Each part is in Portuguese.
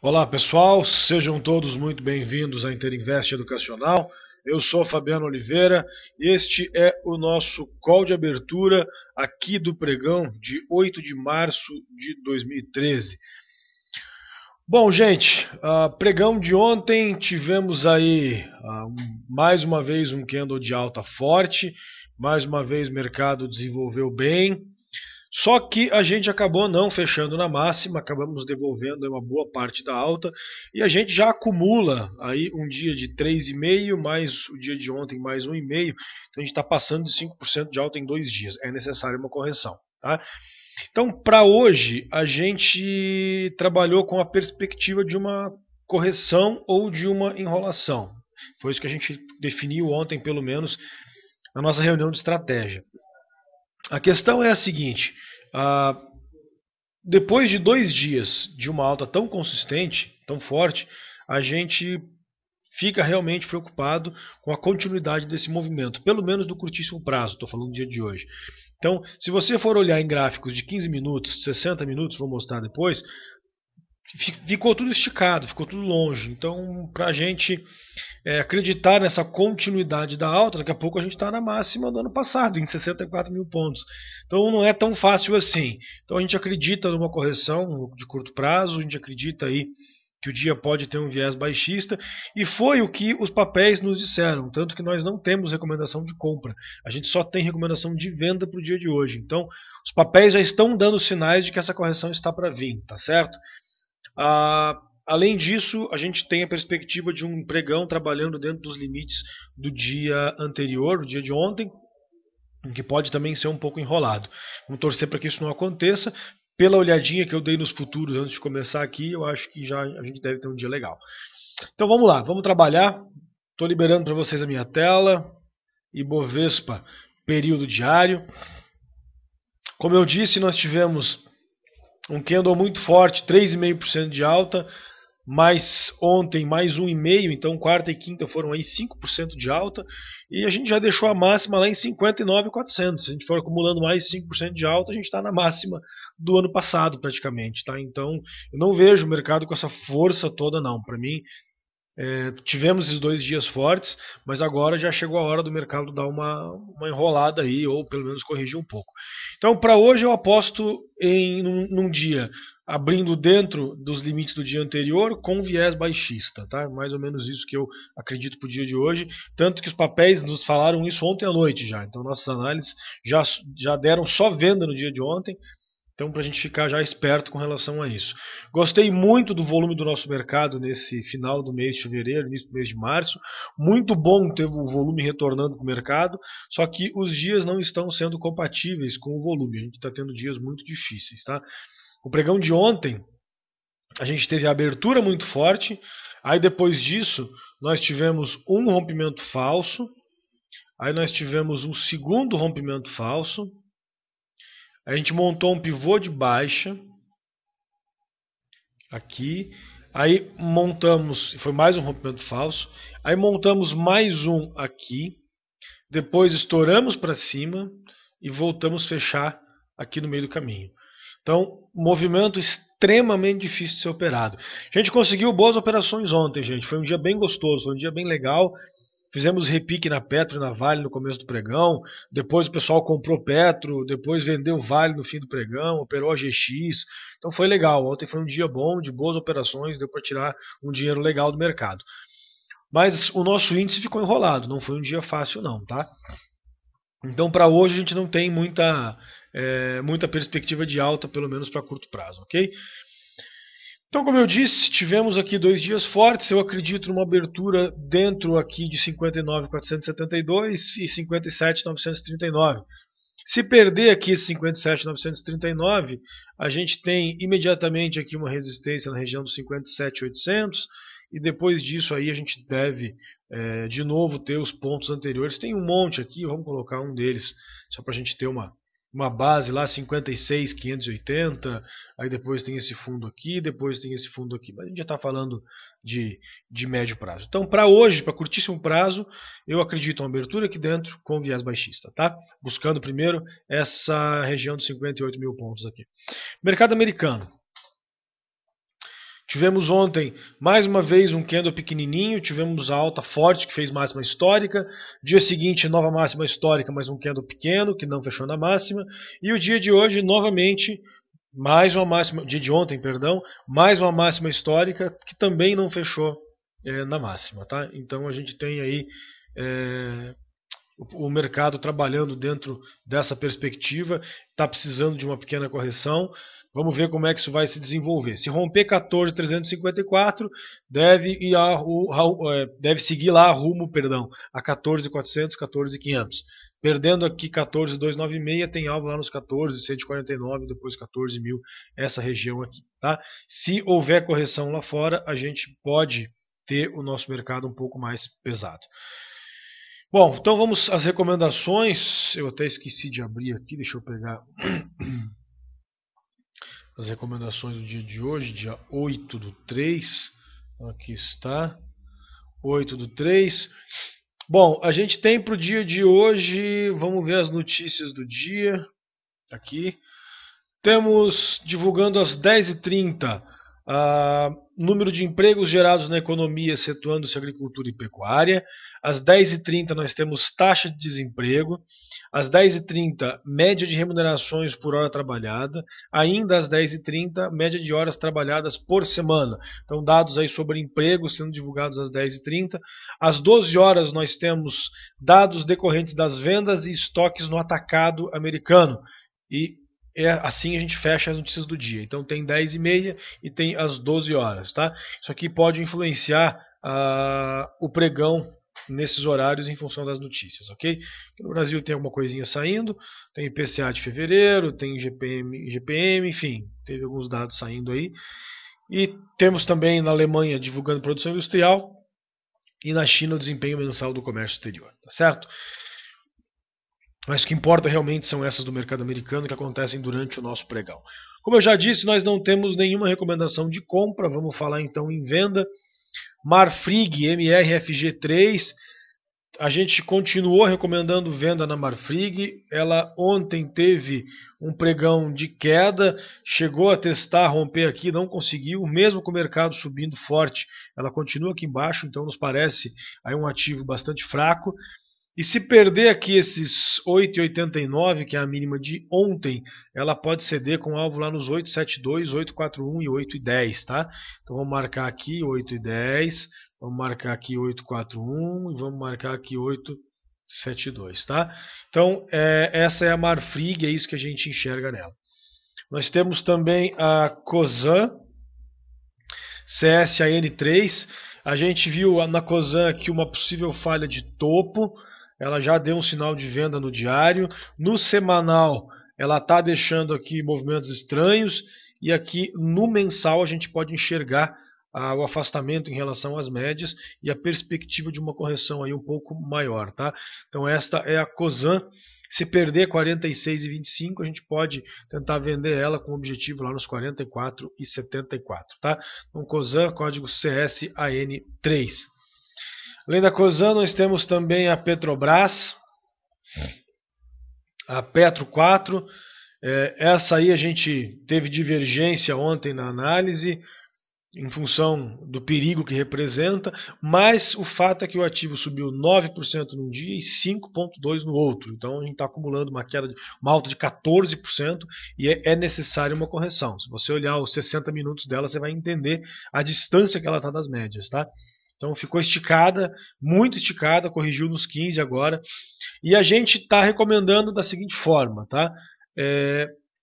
Olá pessoal, sejam todos muito bem-vindos à Interinvest Educacional. Eu sou Fabiano Oliveira e este é o nosso call de abertura aqui do pregão de 8 de março de 2013. Bom, gente, pregão de ontem tivemos aí mais uma vez um candle de alta forte, mais uma vez o mercado desenvolveu bem. Só que a gente acabou não fechando na máxima, acabamos devolvendo uma boa parte da alta e a gente já acumula aí um dia de 3,5 mais o dia de ontem mais 1,5, então a gente está passando de 5% de alta em 2 dias. É necessária uma correção, tá? Então, para hoje, a gente trabalhou com a perspectiva de uma correção ou de uma enrolação. Foi isso que a gente definiu ontem, pelo menos, na nossa reunião de estratégia. A questão é a seguinte: ah, depois de 2 dias de uma alta tão consistente, tão forte, a gente fica realmente preocupado com a continuidade desse movimento, pelo menos no curtíssimo prazo, estou falando do dia de hoje. Então, se você for olhar em gráficos de 15 minutos, 60 minutos, vou mostrar depois, ficou tudo esticado, ficou tudo longe. Então, para a gente acreditar nessa continuidade da alta, daqui a pouco a gente está na máxima do ano passado, em 64 mil pontos. Então não é tão fácil assim. Então a gente acredita numa correção de curto prazo, a gente acredita aí que o dia pode ter um viés baixista, e foi o que os papéis nos disseram, tanto que nós não temos recomendação de compra, a gente só tem recomendação de venda para o dia de hoje. Então os papéis já estão dando sinais de que essa correção está para vir, tá certo? Além disso, a gente tem a perspectiva de um pregão trabalhando dentro dos limites do dia anterior, do dia de ontem, que pode também ser um pouco enrolado. Vamos torcer para que isso não aconteça. Pela olhadinha que eu dei nos futuros antes de começar aqui, eu acho que já a gente deve ter um dia legal. Então vamos lá, vamos trabalhar. Estou liberando para vocês a minha tela. Ibovespa, período diário. Como eu disse, nós tivemos um candle muito forte, 3,5% de alta, mais ontem mais 1,5%, então quarta e quinta foram aí 5% de alta, e a gente já deixou a máxima lá em 59.400. Se a gente for acumulando mais 5% de alta, a gente está na máxima do ano passado praticamente, tá? Então eu não vejo o mercado com essa força toda não. Para mim, tivemos esses 2 dias fortes, mas agora já chegou a hora do mercado dar uma enrolada aí, ou pelo menos corrigir um pouco. Então, para hoje eu aposto num dia abrindo dentro dos limites do dia anterior com viés baixista, tá? Mais ou menos isso que eu acredito para o dia de hoje, tanto que os papéis nos falaram isso ontem à noite já. Então nossas análises já deram só venda no dia de ontem. Então, para a gente ficar já esperto com relação a isso. Gostei muito do volume do nosso mercado nesse final do mês de fevereiro, início do mês de março. Muito bom ter o volume retornando para o mercado, só que os dias não estão sendo compatíveis com o volume. A gente está tendo dias muito difíceis, tá? O pregão de ontem, a gente teve a abertura muito forte, aí depois disso nós tivemos um rompimento falso, aí nós tivemos um segundo rompimento falso, a gente montou um pivô de baixa aqui, aí montamos, foi mais um rompimento falso, aí montamos mais um aqui, depois estouramos para cima e voltamos a fechar aqui no meio do caminho. Então, movimento extremamente difícil de ser operado. A gente conseguiu boas operações ontem, gente. Foi um dia bem gostoso, foi um dia bem legal. Fizemos repique na Petro e na Vale no começo do pregão. Depois o pessoal comprou Petro, depois vendeu Vale no fim do pregão, operou a GX. Então foi legal. Ontem foi um dia bom, de boas operações, deu para tirar um dinheiro legal do mercado. Mas o nosso índice ficou enrolado, não foi um dia fácil não, tá? Então para hoje a gente não tem muita perspectiva de alta, pelo menos para curto prazo, ok? Então, como eu disse, tivemos aqui 2 dias fortes. Eu acredito numa abertura dentro aqui de 59.472 e 57.939. Se perder aqui esse 57.939, a gente tem imediatamente aqui uma resistência na região dos 57.800 e depois disso aí a gente deve de novo ter os pontos anteriores. Tem um monte aqui, vamos colocar um deles só para a gente ter uma base lá, 56.580, aí depois tem esse fundo aqui, depois tem esse fundo aqui, mas a gente já está falando de médio prazo. Então, para hoje, para curtíssimo prazo, eu acredito uma abertura aqui dentro com viés baixista, tá? Buscando primeiro essa região dos 58 mil pontos aqui. Mercado americano. Tivemos ontem, mais uma vez, um candle pequenininho, tivemos a alta forte que fez máxima histórica. Dia seguinte, nova máxima histórica, mas um candle pequeno que não fechou na máxima. E o dia de hoje, novamente, mais uma máxima, dia de ontem, perdão, mais uma máxima histórica que também não fechou na máxima, tá? Então a gente tem aí o mercado trabalhando dentro dessa perspectiva, está precisando de uma pequena correção. Vamos ver como é que isso vai se desenvolver. Se romper 14.354, deve seguir lá rumo, a 14.400, 14.500. Perdendo aqui 14.296, tem alvo lá nos 14.149, depois 14.000, essa região aqui. Tá? Se houver correção lá fora, a gente pode ter o nosso mercado um pouco mais pesado. Bom, então vamos às recomendações. Eu até esqueci de abrir aqui, deixa eu pegar as recomendações do dia de hoje, dia 8/3. Aqui está, 8/3. Bom, a gente tem para o dia de hoje, vamos ver as notícias do dia. Aqui. Temos divulgando às 10h30 número de empregos gerados na economia, excetuando-se agricultura e pecuária. Às 10h30 nós temos taxa de desemprego. Às 10h30, média de remunerações por hora trabalhada. Ainda às 10h30, média de horas trabalhadas por semana. Então, dados aí sobre emprego sendo divulgados às 10h30. Às 12 horas nós temos dados decorrentes das vendas e estoques no atacado americano. E assim a gente fecha as notícias do dia. Então tem 10h30 e tem as 12 horas. Tá? Isso aqui pode influenciar o pregão nesses horários em função das notícias. Ok? Aqui no Brasil tem alguma coisinha saindo, tem IPCA de fevereiro, tem GPM, enfim, teve alguns dados saindo aí. E temos também na Alemanha divulgando produção industrial e na China o desempenho mensal do comércio exterior. Tá certo? Mas o que importa realmente são essas do mercado americano que acontecem durante o nosso pregão. Como eu já disse, nós não temos nenhuma recomendação de compra. Vamos falar então em venda. Marfrig, MRFG3. A gente continuou recomendando venda na Marfrig. Ela ontem teve um pregão de queda. Chegou a testar, romper aqui, não conseguiu. Mesmo com o mercado subindo forte, ela continua aqui embaixo. Então nos parece aí um ativo bastante fraco. E se perder aqui esses 8,89, que é a mínima de ontem, ela pode ceder com alvo lá nos 8,72, 8,41 e 8,10, tá? Então vamos marcar aqui 8,10, vamos marcar aqui 8,41 e vamos marcar aqui 8,72, tá? Então essa é a Marfrig, é isso que a gente enxerga nela. Nós temos também a Cosan, CSAN3. A gente viu na Cosan aqui uma possível falha de topo. Ela já deu um sinal de venda no diário. No semanal, ela está deixando aqui movimentos estranhos. E aqui no mensal a gente pode enxergar o afastamento em relação às médias e a perspectiva de uma correção aí um pouco maior. Tá? Então esta é a Cosan. Se perder 46,25, a gente pode tentar vender ela com objetivo lá nos 44,74. Tá? Então Cosan, código CSAN3. Além da Cosan, nós temos também a Petrobras, a Petro 4. Essa aí a gente teve divergência ontem na análise, em função do perigo que representa, mas o fato é que o ativo subiu 9% num dia e 5,2% no outro. Então a gente está acumulando uma alta de 14% e é necessária uma correção. Se você olhar os 60 minutos dela, você vai entender a distância que ela está das médias, tá? Então ficou esticada, muito esticada, corrigiu nos 15 agora. E a gente está recomendando da seguinte forma, tá?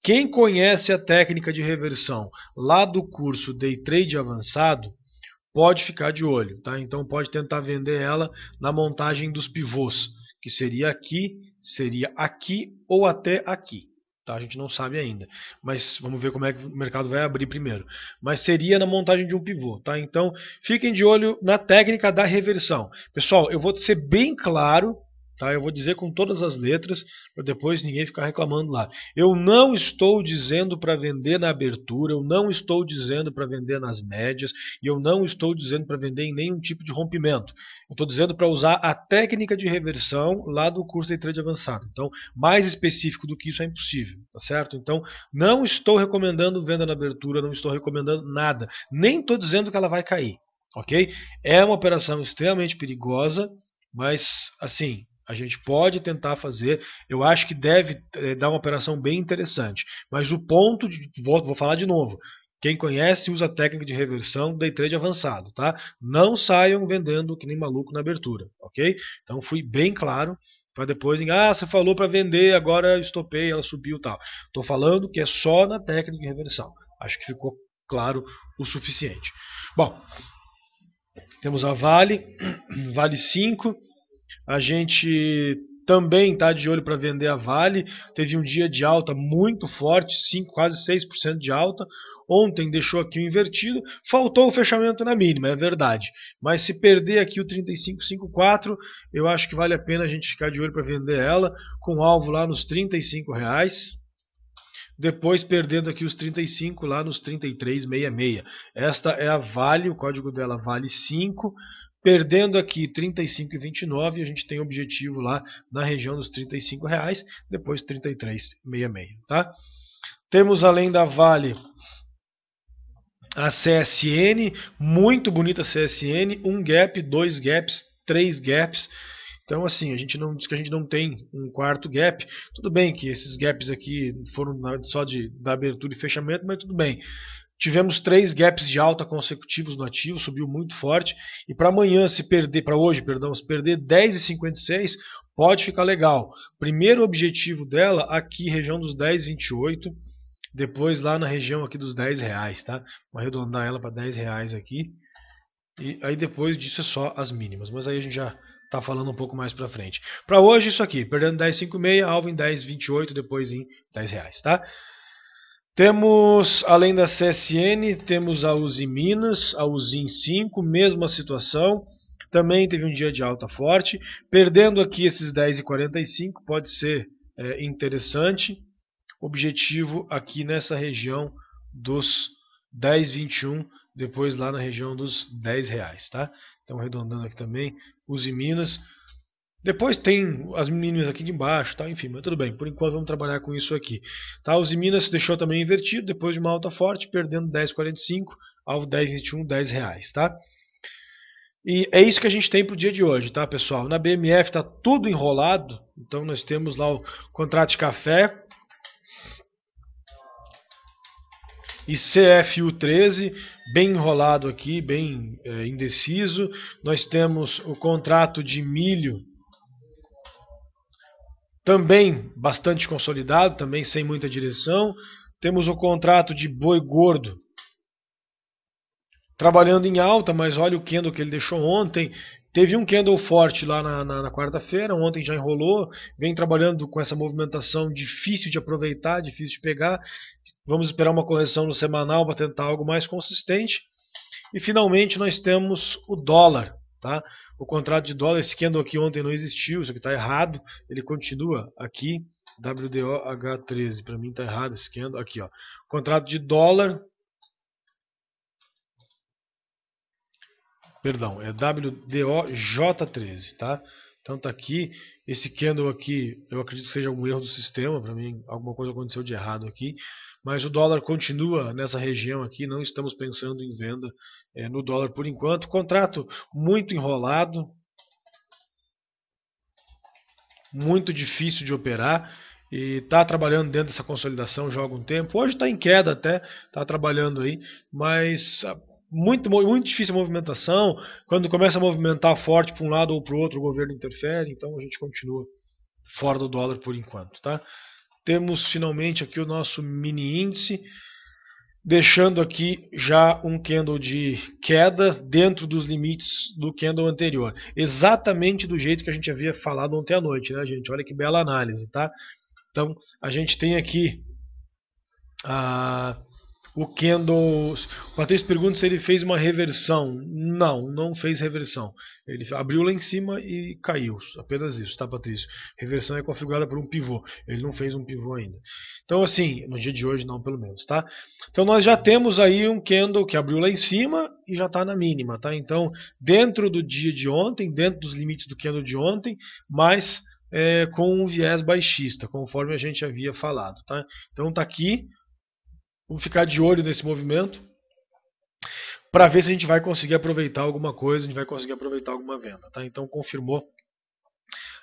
Quem conhece a técnica de reversão lá do curso Day Trade Avançado, pode ficar de olho, tá? Então pode tentar vender ela na montagem dos pivôs, que seria aqui ou até aqui. Tá? A gente não sabe ainda, mas vamos ver como é que o mercado vai abrir primeiro. Mas seria na montagem de um pivô, tá? Então fiquem de olho na técnica da reversão. Pessoal, eu vou ser bem claro Tá? Eu vou dizer com todas as letras, para depois ninguém ficar reclamando lá. Eu não estou dizendo para vender na abertura, eu não estou dizendo para vender nas médias, e eu não estou dizendo para vender em nenhum tipo de rompimento. Eu estou dizendo para usar a técnica de reversão lá do curso de trade avançado. Então, mais específico do que isso é impossível, tá certo? Então, não estou recomendando venda na abertura, não estou recomendando nada. Nem estou dizendo que ela vai cair, ok? É uma operação extremamente perigosa, mas, assim, a gente pode tentar fazer. Eu acho que deve dar uma operação bem interessante. Mas o ponto, vou falar de novo. Quem conhece usa a técnica de reversão day trade avançado, tá? Não saiam vendendo que nem maluco na abertura, ok? Então fui bem claro para depois, você falou para vender, agora estopei, ela subiu, tal. Estou falando que é só na técnica de reversão. Acho que ficou claro o suficiente. Bom, temos a Vale, Vale 5. A gente também está de olho para vender a Vale. Teve um dia de alta muito forte, quase 6% de alta. Ontem deixou aqui o invertido. Faltou o fechamento na mínima, é verdade. Mas se perder aqui o 35,54, eu acho que vale a pena a gente ficar de olho para vender ela, com alvo lá nos R$35. Depois perdendo aqui os 35 lá nos 33,66. Esta é a Vale, o código dela Vale 5. Perdendo aqui 35,29, a gente tem objetivo lá na região dos R$35, depois 33,66, tá? Temos além da Vale a CSN, muito bonita CSN, um gap, dois gaps, três gaps. Então, assim, a gente não diz que a gente não tem um quarto gap. Tudo bem que esses gaps aqui foram só da abertura e fechamento, mas tudo bem. Tivemos 3 gaps de alta consecutivos no ativo, subiu muito forte. E para amanhã, se perder 10,56, pode ficar legal. Primeiro objetivo dela, aqui, região dos 10,28. Depois lá na região aqui dos R$10, tá? Vou arredondar ela para R$10 aqui. E aí depois disso é só as mínimas. Mas aí a gente já está falando um pouco mais para frente. Para hoje, isso aqui, perdendo 10,56, alvo em 10,28, depois em R$10, tá? Temos, além da CSN, temos a Uzi Minas, a Uzi 5, mesma situação. Também teve um dia de alta forte. Perdendo aqui esses 10,45, pode ser interessante. Objetivo aqui nessa região dos 10,21, depois lá na região dos R$10, tá? Então arredondando aqui também, Uzi Minas. Depois tem as mínimas aqui de baixo, tá? Enfim, mas tudo bem. Por enquanto vamos trabalhar com isso aqui. Tá? Uzi Minas deixou também invertido, depois de uma alta forte, perdendo 10,45, alvo 10,21, R$10, tá? E é isso que a gente tem para o dia de hoje, tá, pessoal? Na BMF está tudo enrolado, então nós temos lá o contrato de café e CFU 13, bem enrolado aqui, bem indeciso. Nós temos o contrato de milho também bastante consolidado, também sem muita direção. Temos o contrato de boi gordo trabalhando em alta, mas olha o candle que ele deixou ontem. Teve um candle forte lá na quarta-feira, ontem já enrolou, vem trabalhando com essa movimentação difícil de aproveitar, difícil de pegar. Vamos esperar uma correção no semanal para tentar algo mais consistente. E finalmente nós temos o dólar. Tá? O contrato de dólar, esse candle aqui ontem não existiu, isso aqui está errado, ele continua aqui, WDOH13, para mim está errado esse candle, aqui ó, contrato de dólar, perdão, é WDOJ13, tá? Então tá aqui, esse candle aqui, eu acredito que seja algum erro do sistema, para mim alguma coisa aconteceu de errado aqui, mas o dólar continua nessa região aqui, não estamos pensando em venda no dólar por enquanto. Contrato muito enrolado, muito difícil de operar e está trabalhando dentro dessa consolidação já há algum tempo. Hoje está em queda até, está trabalhando aí, mas muito difícil a movimentação. Quando começa a movimentar forte para um lado ou para o outro, o governo interfere, então a gente continua fora do dólar por enquanto, tá? Temos finalmente aqui o nosso mini índice, deixando aqui já um candle de queda dentro dos limites do candle anterior. Exatamente do jeito que a gente havia falado ontem à noite, né, gente? Olha que bela análise, tá? Então, a gente tem aqui o candle. O Patrício pergunta se ele fez uma reversão. Não, não fez reversão. Ele abriu lá em cima e caiu. Apenas isso, tá, Patrício? Reversão é configurada por um pivô. Ele não fez um pivô ainda. Então, assim, no dia de hoje não, pelo menos, tá? Então nós já temos aí um candle que abriu lá em cima e já está na mínima, tá? Então, dentro do dia de ontem, dentro dos limites do candle de ontem, mas com um viés baixista, conforme a gente havia falado, tá? Então tá aqui. Vamos ficar de olho nesse movimento para ver se a gente vai conseguir aproveitar alguma coisa, a gente vai conseguir aproveitar alguma venda. Tá? Então confirmou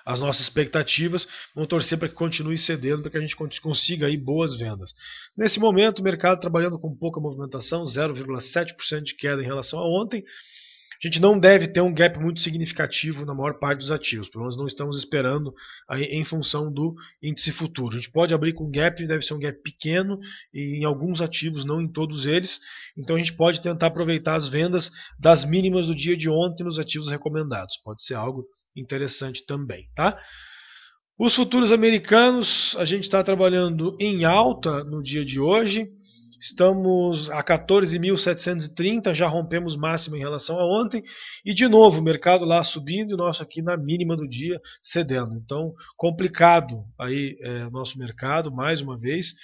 as nossas expectativas, vamos torcer para que continue cedendo, para que a gente consiga aí boas vendas. Nesse momento, o mercado trabalhando com pouca movimentação, 0,7% de queda em relação a ontem. A gente não deve ter um gap muito significativo na maior parte dos ativos, pelo menos não estamos esperando aí, em função do índice futuro. A gente pode abrir com gap, deve ser um gap pequeno e em alguns ativos, não em todos eles. Então a gente pode tentar aproveitar as vendas das mínimas do dia de ontem nos ativos recomendados. Pode ser algo interessante também, tá? Os futuros americanos, a gente está trabalhando em alta no dia de hoje. Estamos a 14.730, já rompemos máxima em relação a ontem. E de novo, o mercado lá subindo e o nosso aqui na mínima do dia cedendo. Então, complicado aí o nosso mercado, mais uma vez.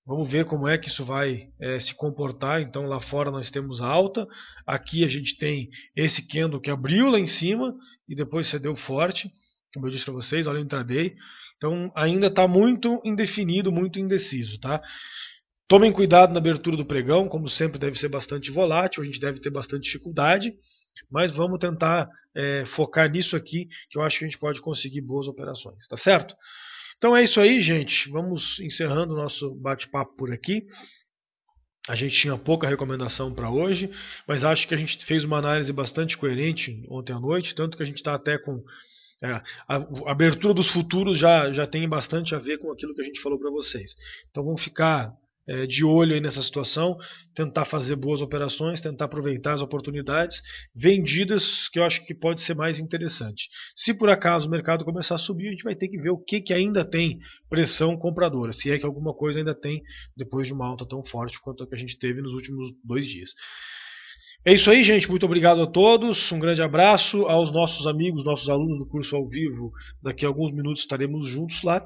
Vamos ver como é que isso vai se comportar. Então, lá fora nós temos alta. Aqui a gente tem esse candle que abriu lá em cima e depois cedeu forte. Como eu disse para vocês, olha o intraday. Então, ainda está muito indefinido, muito indeciso, tá? Tomem cuidado na abertura do pregão, como sempre deve ser bastante volátil, a gente deve ter bastante dificuldade, mas vamos tentar focar nisso aqui, que eu acho que a gente pode conseguir boas operações, tá certo? Então é isso aí, gente, vamos encerrando o nosso bate-papo por aqui. A gente tinha pouca recomendação para hoje, mas acho que a gente fez uma análise bastante coerente ontem à noite, tanto que a gente está até com... a abertura dos futuros já tem bastante a ver com aquilo que a gente falou para vocês. Então vamos ficar de olho aí nessa situação, tentar fazer boas operações, tentar aproveitar as oportunidades vendidas, que eu acho que pode ser mais interessante. Se por acaso o mercado começar a subir, a gente vai ter que ver o que ainda tem pressão compradora, se é que alguma coisa ainda tem depois de uma alta tão forte quanto a que a gente teve nos últimos 2 dias. É isso aí, gente. Muito obrigado a todos. Um grande abraço aos nossos amigos, nossos alunos do curso ao vivo. Daqui a alguns minutos estaremos juntos lá.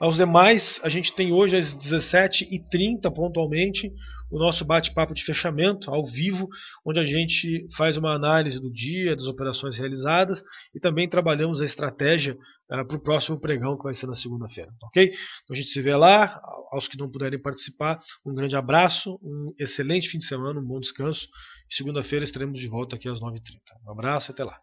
Aos demais, a gente tem hoje às 17h30 pontualmente o nosso bate-papo de fechamento ao vivo, onde a gente faz uma análise do dia, das operações realizadas e também trabalhamos a estratégia para o próximo pregão que vai ser na segunda-feira, ok? Então a gente se vê lá. Aos que não puderem participar, um grande abraço, um excelente fim de semana, um bom descanso. Segunda-feira estaremos de volta aqui às 9h30. Um abraço e até lá.